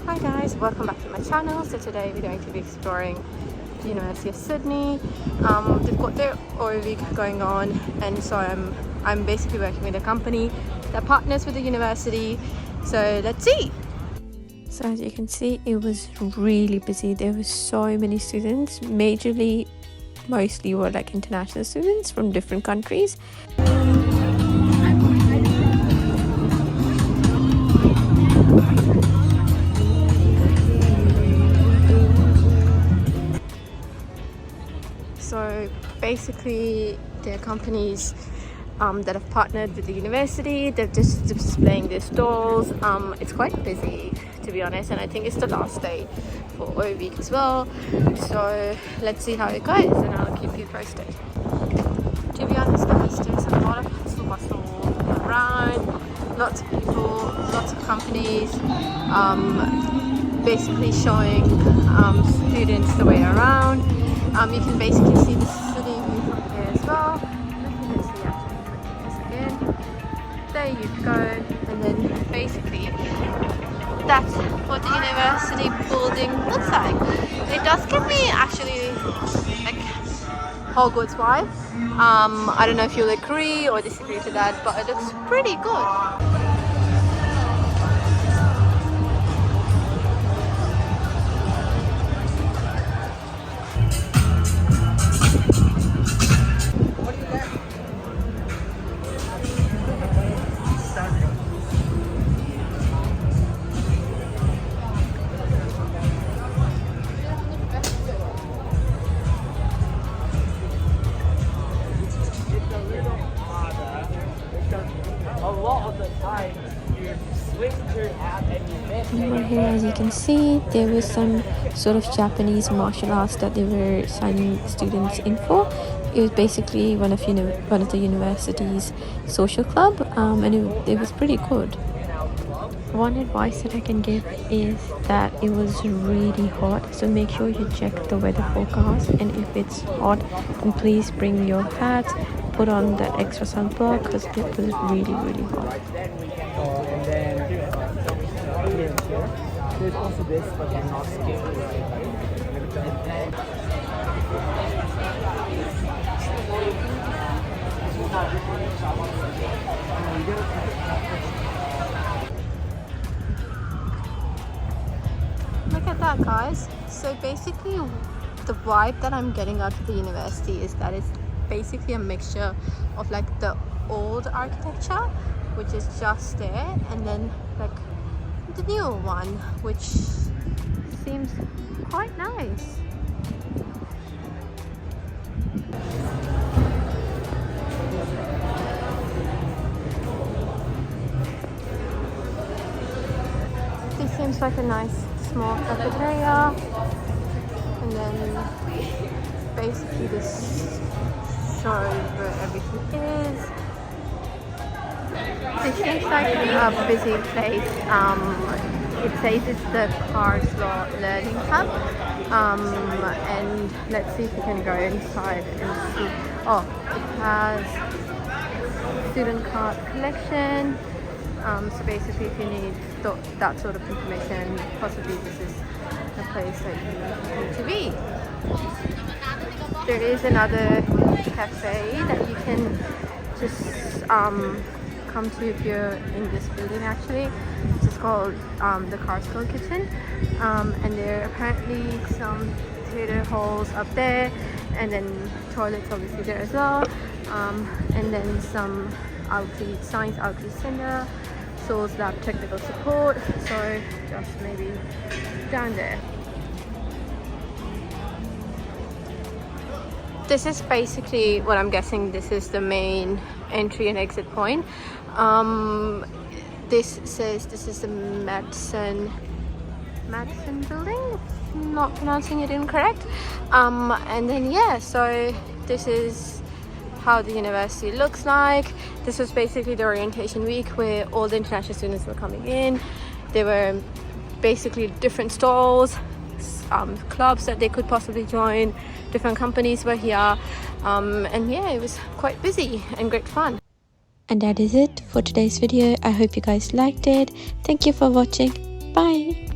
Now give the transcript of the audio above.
Hi guys, welcome back to my channel. So today we're going to be exploring the University of Sydney. They've got their oil week going on, and so I'm basically working with a company that partners with the university. So let's see. So as you can see, it was really busy. There were so many students, mostly were like international students from different countries. So basically, there are companies that have partnered with the university. They're just displaying their stalls. It's quite busy, to be honest, and I think it's the last day for oil week as well. So let's see how it goes, and I'll keep you posted. To be honest, guys, there's a lot of hustle bustle around. Lots of people, lots of companies, basically showing students the way around. You can basically see the city view from there as well. Let's see actually this again. There you go, and then basically that's what the university building looks like. It does give me actually like Hogwarts vibe. I don't know if you'll agree or disagree to that, but it looks pretty good. Over here, as you can see, there was some sort of Japanese martial arts that they were signing students in for. It was basically one of the university's social club, and it was pretty good. One advice that I can give is that it was really hot, so make sure you check the weather forecast, and if it's hot, then please bring your hat, put on the extra sunblock, because it was really hot. There's also this, but you're not scared. Look at that, guys. So basically the vibe that I'm getting out of the university is that it's basically a mixture of like the old architecture, which is just there, and then like the newer one, which seems quite nice. This seems like a nice small cafeteria, and then basically this shows where everything is. This seems like a busy place. It says it's the Cars Law Learning Hub, and let's see if we can go inside and see. Oh, it has student card collection. So basically, if you need that sort of information, possibly this is the place that you need to be. There is another cafe that you can just come to if you're in this building actually. It's called the Car School Kitchen, and there are apparently some theater halls up there, and then toilets obviously there as well, and then some outreach, science outreach center, Source Lab technical support, so just maybe down there. This is basically what I'm guessing. This is the main entry and exit point. This says this is the Madsen building, if I'm not pronouncing it incorrect. And then yeah, so this is how the university looks like. This was basically the orientation week where all the international students were coming in. There were basically different stalls, clubs that they could possibly join, different companies were here, and yeah, it was quite busy and great fun. And that is it for today's video. I hope you guys liked it. Thank you for watching. Bye.